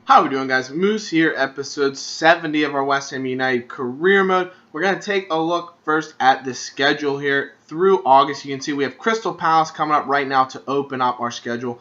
How we doing, guys? Moose here, episode 70 of our West Ham United career mode. We're going to take a look first at the schedule here through August. You can see we have Crystal Palace coming up right now to open up our schedule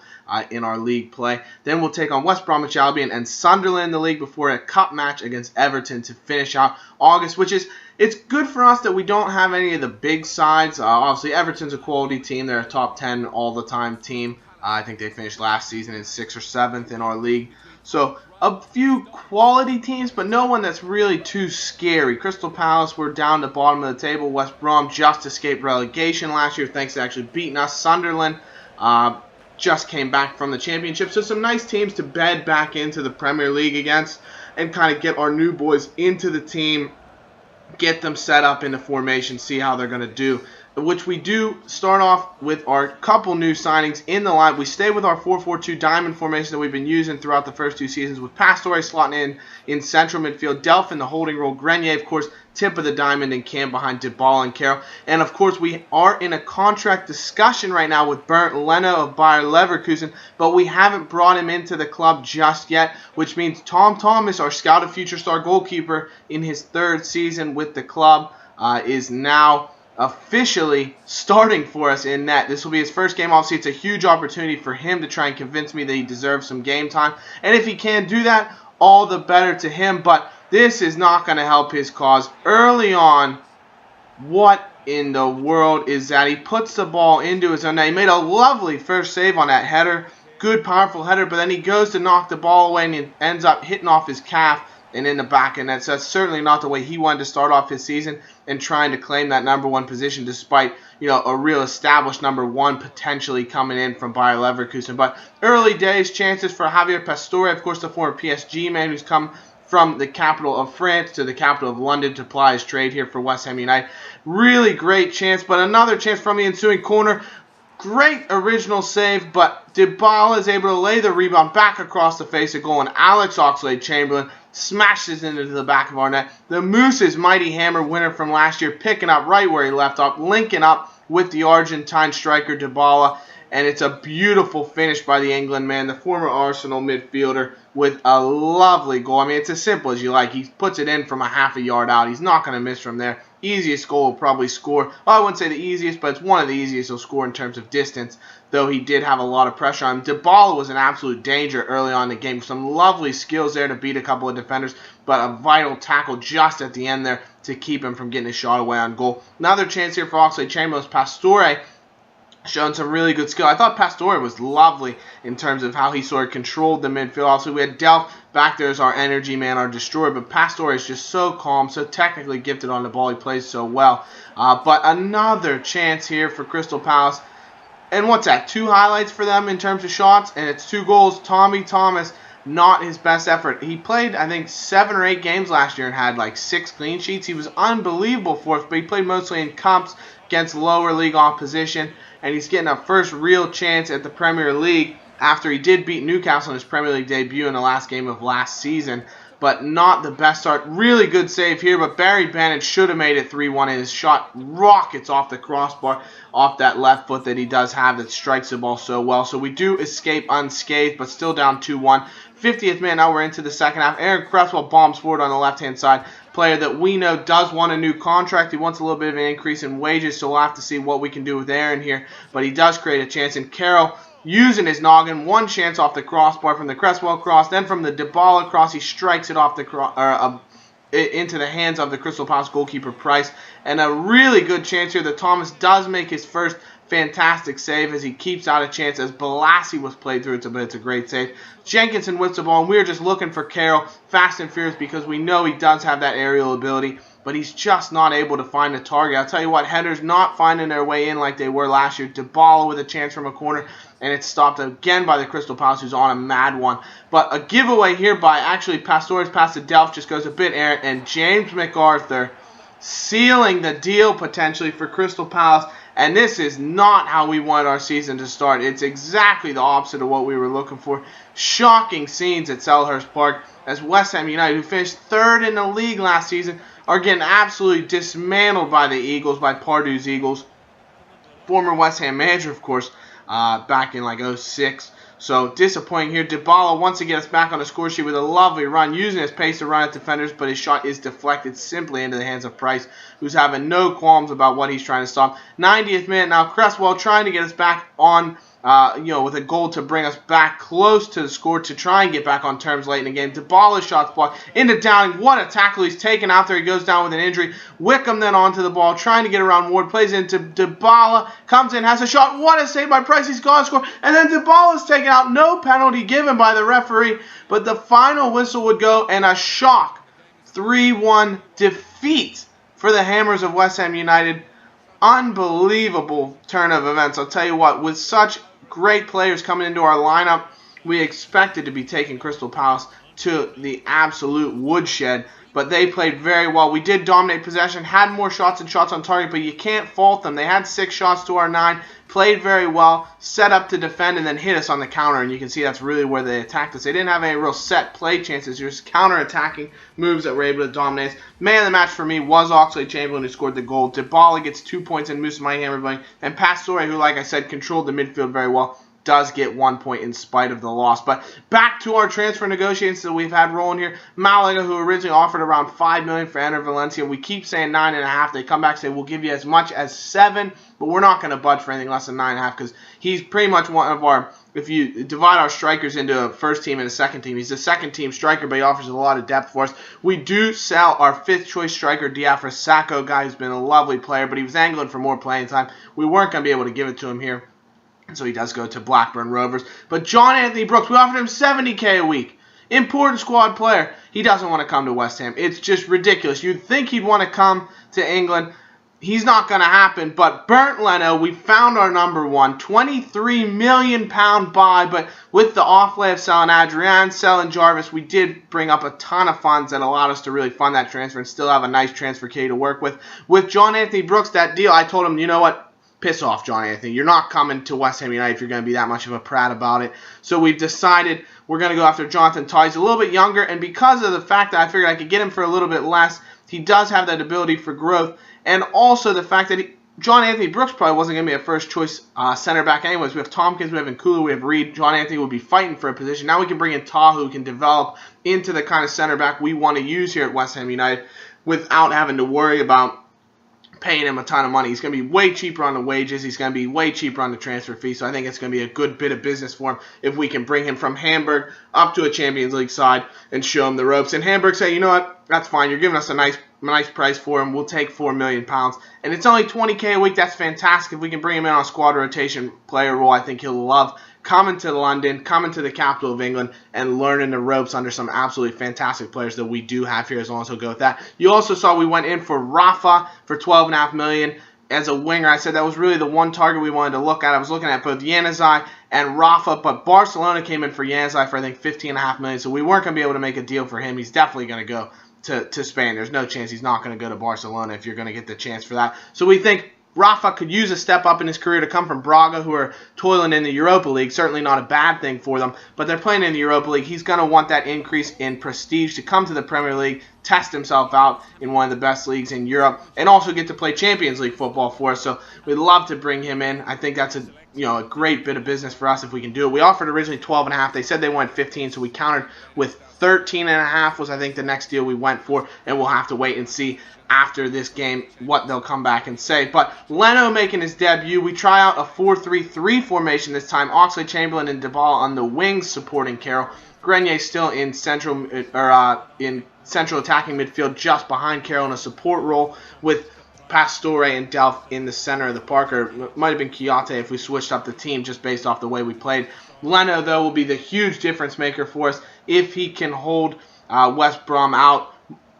in our league play. Then we'll take on West Bromwich Albion and Sunderland in the league before a cup match against Everton to finish out August, which is it's good for us that we don't have any of the big sides. Obviously, Everton's a quality team. They're a top 10 all-the-time team. I think they finished last season in 6th or 7th in our league. So a few quality teams, but no one that's really too scary. Crystal Palace were down the bottom of the table. West Brom just escaped relegation last year thanks to actually beating us. Sunderland just came back from the championship. So some nice teams to bed back into the Premier League against and kind of get our new boys into the team, get them set up in the formation, see how they're going to do. Which we do start off with our couple new signings in the line. We stay with our 4-4-2 diamond formation that we've been using throughout the first two seasons, with Pastore slotting in central midfield, Delph in the holding role, Grenier, of course, tip of the diamond, and Cam behind Dybala and Carroll. And, of course, we are in a contract discussion right now with Bernd Leno of Bayer Leverkusen, but we haven't brought him into the club just yet, which means Tom Thomas, our scouted future star goalkeeper in his third season with the club, is now officially starting for us in net. This will be his first game. Obviously, it's a huge opportunity for him to try and convince me that he deserves some game time. And if he can do that, all the better to him. But this is not going to help his cause. Early on, what in the world is that? He puts the ball into his own net. He made a lovely first save on that header. Good, powerful header. But then he goes to knock the ball away and he ends up hitting off his calf and in the back of net. So that's certainly not the way he wanted to start off his season and trying to claim that number one position, despite a real established number one potentially coming in from Bayer Leverkusen. But early days, chances for Javier Pastore, of course, the former PSG man who's come from the capital of France to the capital of London to ply his trade here for West Ham United. Really great chance, but another chance from the ensuing corner. Great original save, but Dybala is able to lay the rebound back across the face of goal, and Alex Oxlade-Chamberlain smashes into the back of our net. The Moose's mighty hammer winner from last year, picking up right where he left off, linking up with the Argentine striker Dybala, and it's a beautiful finish by the England man, the former Arsenal midfielder, with a lovely goal. I mean, it's as simple as you like. He puts it in from a half a yard out. He's not going to miss from there. Easiest goal will probably score. Well, I wouldn't say the easiest, but it's one of the easiest he'll score in terms of distance, though he did have a lot of pressure on him. Dybala was an absolute danger early on in the game. Some lovely skills there to beat a couple of defenders, but a vital tackle just at the end there to keep him from getting a shot away on goal. Another chance here for Oxlade-Chamberlain. Pastore showing some really good skill. I thought Pastore was lovely in terms of how he sort of controlled the midfield. Also, we had Delph back there as our energy man, our destroyer, but Pastore is just so calm, so technically gifted on the ball. He plays so well. But another chance here for Crystal Palace. And what's that? 2 highlights for them in terms of shots, and it's 2 goals. Tommy Thomas, not his best effort. He played, I think, 7 or 8 games last year and had like 6 clean sheets. He was unbelievable for us, but he played mostly in cups against lower league opposition, and he's getting a first real chance at the Premier League after he did beat Newcastle in his Premier League debut in the last game of last season. But not the best start. Really good save here, but Barry Bennett should have made it 3-1, and his shot rockets off the crossbar, off that left foot that he does have that strikes the ball so well. So we do escape unscathed, but still down 2-1. 50th minute, now we're into the second half. Aaron Cresswell bombs forward on the left-hand side. Player that we know does want a new contract. He wants a little bit of an increase in wages, so we'll have to see what we can do with Aaron here. But he does create a chance, and Carroll using his noggin, one chance off the crossbar from the Cresswell cross, then from the Dybala cross, he strikes it off the into the hands of the Crystal Palace goalkeeper Price, and a really good chance here that Thomas does make his first fantastic save as he keeps out a chance as Balassi was played through it, but it's a great save. Jenkinson whips the ball, and we're just looking for Carroll fast and furious because we know he does have that aerial ability, but he's just not able to find a target. I'll tell you what, headers not finding their way in like they were last year. Dybala with a chance from a corner, and it's stopped again by the Crystal Palace, who's on a mad one. But a giveaway here by actually Pastore's pass to Delph just goes a bit errant, and James McArthur sealing the deal potentially for Crystal Palace. And this is not how we wanted our season to start. It's exactly the opposite of what we were looking for. Shocking scenes at Selhurst Park as West Ham United, who finished 3rd in the league last season, are getting absolutely dismantled by the Eagles, by Pardew's Eagles. Former West Ham manager, of course, back in like 06. So disappointing here. Dybala wants to get us back on the score sheet with a lovely run, using his pace to run at defenders, but his shot is deflected simply into the hands of Price, who's having no qualms about what he's trying to stop. 90th minute now, Cresswell trying to get us back on, with a goal to bring us back close to the score to try and get back on terms late in the game. Dybala's shot's blocked into Downing. What a tackle. He's taken out there. He goes down with an injury. Wickham then onto the ball, trying to get around Ward. Plays into Dybala. Comes in, has a shot. What a save by Price. He's gone to score. And then Dybala's taken out. No penalty given by the referee. But the final whistle would go, and a shock 3-1 defeat for the Hammers of West Ham United. Unbelievable turn of events. I'll tell you what, with such great players coming into our lineup, we expected to be taking Crystal Palace to the absolute woodshed, but they played very well. We did dominate possession, had more shots and shots on target, but you can't fault them. They had 6 shots to our 9, played very well, set up to defend, and then hit us on the counter, and you can see that's really where they attacked us. They didn't have any real set play chances, just counter-attacking moves that were able to dominate us. Man of the match for me was Oxlade-Chamberlain, who scored the goal. Dybala gets 2 points in Moussa Hammerblink, and Pastore, who, like I said, controlled the midfield very well, does get 1 point in spite of the loss. But back to our transfer negotiations that we've had rolling here. Malaga, who originally offered around $5 million for Enner Valencia, we keep saying 9.5. They come back and say we'll give you as much as 7, but we're not going to budge for anything less than 9.5 because he's pretty much one of our. If you divide our strikers into a first team and a second team, he's a second team striker, but he offers a lot of depth for us. We do sell our 5th choice striker, Diafra Sacco, guy who's been a lovely player, but he was angling for more playing time. We weren't going to be able to give it to him here. So he does go to Blackburn Rovers. But John Anthony Brooks, we offered him $70K a week. Important squad player. He doesn't want to come to West Ham. It's just ridiculous. You'd think he'd want to come to England. He's not going to happen. But Bernd Leno, we found our number one. £23 million buy. But with the offlay of selling Adrian, selling Jarvis, we did bring up a ton of funds that allowed us to really fund that transfer and still have a nice transfer key to work with. With John Anthony Brooks, that deal, I told him, you know what? Piss off, John Anthony. You're not coming to West Ham United if you're going to be that much of a prat about it. So we've decided we're going to go after Jonathan Tye. He's a little bit younger, and because of the fact that I figured I could get him for a little bit less, he does have that ability for growth, and also the fact that John Anthony Brooks probably wasn't going to be a first-choice center back anyways. We have Tompkins, we have Nkulu, we have Reed. John Anthony would be fighting for a position. Now we can bring in Taha, who can develop into the kind of center back we want to use here at West Ham United without having to worry about paying him a ton of money. He's going to be way cheaper on the wages. He's going to be way cheaper on the transfer fee. So I think it's going to be a good bit of business for him if we can bring him from Hamburg up to a Champions League side and show him the ropes. And Hamburg say, you know what, that's fine. You're giving us a nice price for him. We'll take £4 million. And it's only $20K a week. That's fantastic. If we can bring him in on a squad rotation player role, I think he'll love coming to London, coming to the capital of England, and learning the ropes under some absolutely fantastic players that we do have here, as long as he'll go with that. You also saw we went in for Rafa for $12.5 million as a winger. I said that was really the one target we wanted to look at. I was looking at both Januzaj and Rafa, but Barcelona came in for Januzaj for, I think, $15.5 million, so we weren't going to be able to make a deal for him. He's definitely going to go to Spain. There's no chance he's not going to go to Barcelona if you're going to get the chance for that. So we think Rafa could use a step up in his career to come from Braga, who are toiling in the Europa League. Certainly not a bad thing for them, but they're playing in the Europa League. He's going to want that increase in prestige to come to the Premier League, test himself out in one of the best leagues in Europe, and also get to play Champions League football for us. So we'd love to bring him in. I think that's a great bit of business for us if we can do it. We offered originally 12.5. They said they wanted 15, so we countered with 13.5 was, I think, the next deal we went for, and we'll have to wait and see after this game what they'll come back and say. But Leno making his debut. We try out a 4-3-3 formation this time. Oxlade-Chamberlain and Dybala on the wings supporting Carroll. Grenier still in central attacking midfield just behind Carroll in a support role with Pastore and Delph in the center of the park. Or it might have been Kiyate if we switched up the team just based off the way we played. Leno, though, will be the huge difference maker for us if he can hold West Brom out.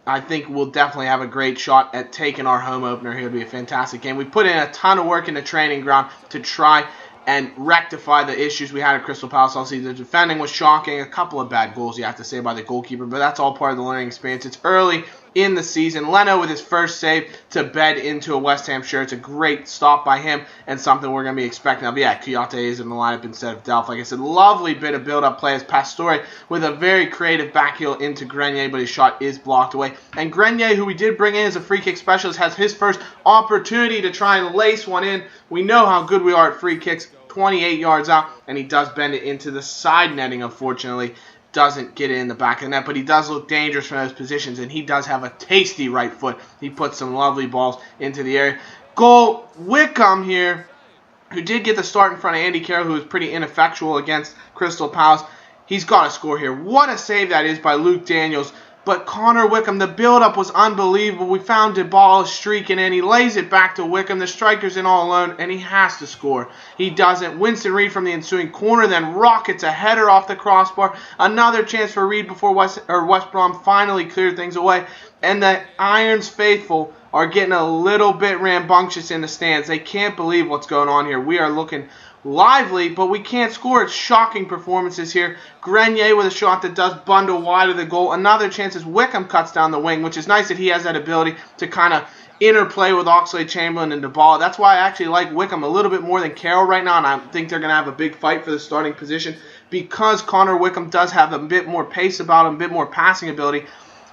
I think we'll definitely have a great shot at taking our home opener here. It'll be a fantastic game. We put in a ton of work in the training ground to try and rectify the issues we had at Crystal Palace all season. The defending was shocking. A couple of bad goals, you have to say, by the goalkeeper, but that's all part of the learning experience. It's early in the season. Leno with his first save to bed into a West Ham shirt. It's a great stop by him and something we're going to be expecting. Now, yeah, Kiyate is in the lineup instead of Delph. Like I said, lovely bit of build-up play as Pastore with a very creative back heel into Grenier, but his shot is blocked away. And Grenier, who we did bring in as a free kick specialist, has his first opportunity to try and lace one in. We know how good we are at free kicks. 28 yards out, and he does bend it into the side netting, unfortunately. Doesn't get it in the back of the net, but he does look dangerous from those positions, and he does have a tasty right foot. He puts some lovely balls into the area. Goal, Wickham here, who did get the start in front of Andy Carroll, who was pretty ineffectual against Crystal Palace. He's got to score here. What a save that is by Luke Daniels. But Connor Wickham, the build-up was unbelievable. We found Dybala streaking in. He lays it back to Wickham. The striker's in all alone, and he has to score. He doesn't. Winston Reid from the ensuing corner, then rockets a header off the crossbar. Another chance for Reid before West Brom finally cleared things away. And the Irons faithful are getting a little bit rambunctious in the stands. They can't believe what's going on here. We are looking lively, but we can't score. It's shocking performances here. Grenier with a shot that does bundle wide of the goal. Another chance as Wickham cuts down the wing, which is nice that he has that ability to kind of interplay with Oxlade-Chamberlain and Dybala. That's why I actually like Wickham a little bit more than Carroll right now, and I think they're going to have a big fight for the starting position because Connor Wickham does have a bit more pace about him, a bit more passing ability.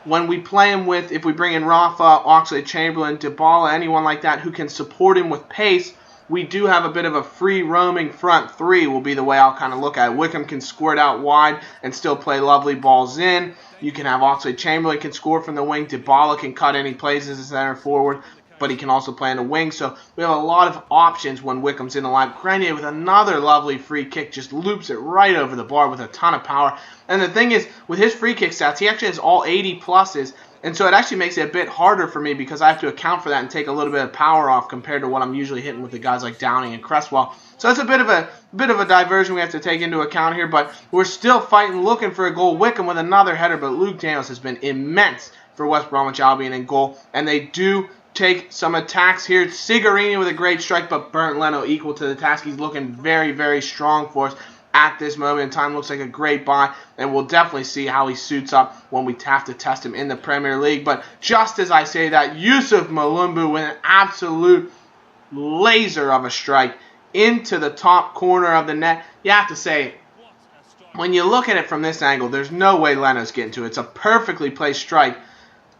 When we play him with, if we bring in Rafa, Oxlade-Chamberlain, Dybala, anyone like that who can support him with pace, we do have a bit of a free roaming front three will be the way I'll kind of look at it. Wickham can squirt out wide and still play lovely balls in. You can have Oxlade-Chamberlain can score from the wing. Dybala can cut any plays as a center forward, but he can also play in the wing. So we have a lot of options when Wickham's in the line. Grenier with another lovely free kick just loops it right over the bar with a ton of power. And the thing is, with his free kick stats, he actually has all 80 pluses. And so it actually makes it a bit harder for me because I have to account for that and take a little bit of power off compared to what I'm usually hitting with the guys like Downing and Cresswell. So it's a bit of a diversion we have to take into account here, but we're still fighting, looking for a goal. Wickham with another header, but Luke Daniels has been immense for West Bromwich Albion in goal, and they do take some attacks here. Sigarini with a great strike, but Bernd Leno equal to the task. He's looking very, very strong for us at this moment in time. Looks like a great buy, and we'll definitely see how he suits up when we have to test him in the Premier League. But just as I say that, Yusuf Malumbu with an absolute laser of a strike into the top corner of the net. You have to say, when you look at it from this angle, there's no way Leno's getting to it. It's a perfectly placed strike,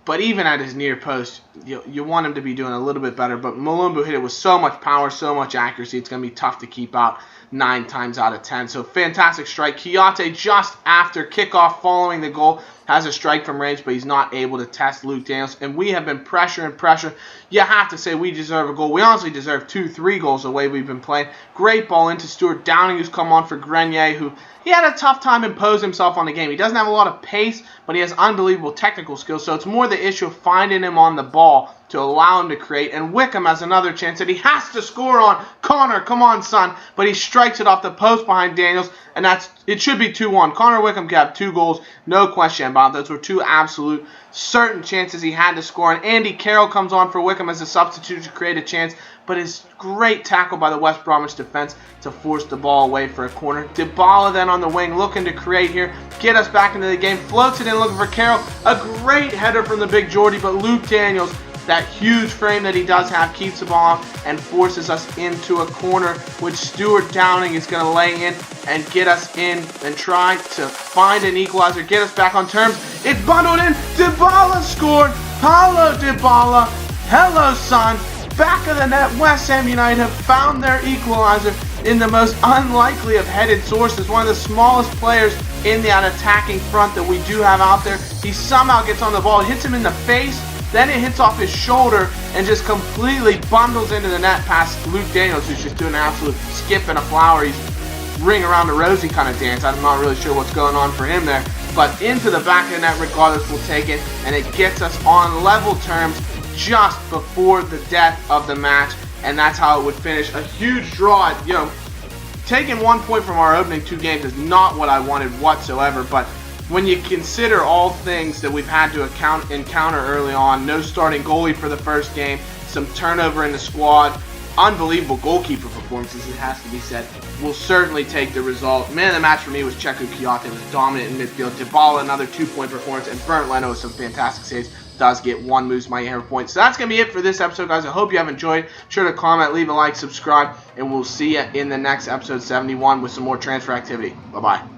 but even at his near post, you want him to be doing a little bit better. But Malumbu hit it with so much power, so much accuracy, it's going to be tough to keep out 9 times out of 10. So fantastic strike. Kiyate just after kickoff following the goal has a strike from range, but he's not able to test Luke Daniels. And we have been pressure. You have to say we deserve a goal. We honestly deserve 2-3 goals the way we've been playing. Great ball into Stuart Downing, who's come on for Grenier, who he had a tough time imposing himself on the game. He doesn't have a lot of pace, but he has unbelievable technical skills. So it's more the issue of finding him on the ball to allow him to create. And Wickham has another chance that he has to score on. Connor, come on, son. But he strikes it off the post behind Daniels, and it should be 2-1. Connor Wickham could have 2 goals, no question about it. Those were 2 absolute certain chances he had to score. And Andy Carroll comes on for Wickham as a substitute to create a chance, but his great tackle by the West Bromwich defense to force the ball away for a corner. Dybala then on the wing looking to create here, get us back into the game, floats it in looking for Carroll. A great header from the big Geordie, but Luke Daniels, that huge frame that he does have, keeps the ball and forces us into a corner, which Stuart Downing is going to lay in and get us in and try to find an equalizer, get us back on terms. It's bundled in. Dybala scored. Paulo Dybala. Hello, son. Back of the net. West Ham United have found their equalizer in the most unlikely of headed sources. One of the smallest players in that attacking front that we do have out there. He somehow gets on the ball, hits him in the face, then it hits off his shoulder and just completely bundles into the net past Luke Daniels, who's just doing an absolute skip and a flower. He's ring around the rosy kind of dance. I'm not really sure what's going on for him there. But into the back of the net regardless, we'll take it. And it gets us on level terms just before the death of the match. And that's how it would finish. A huge draw. Taking 1 point from our opening 2 games is not what I wanted whatsoever. But when you consider all things that we've had to encounter early on, no starting goalie for the first game, some turnover in the squad, unbelievable goalkeeper performances, it has to be said, we'll certainly take the result. Man of the match for me was Cheku Kiyate, was dominant in midfield. Dybala, another 2-point performance, and Bernd Leno with some fantastic saves. Does get 1 Moose My Hair point. So that's going to be it for this episode, guys. I hope you have enjoyed. Be sure to comment, leave a like, subscribe, and we'll see you in the next episode 71 with some more transfer activity. Bye-bye.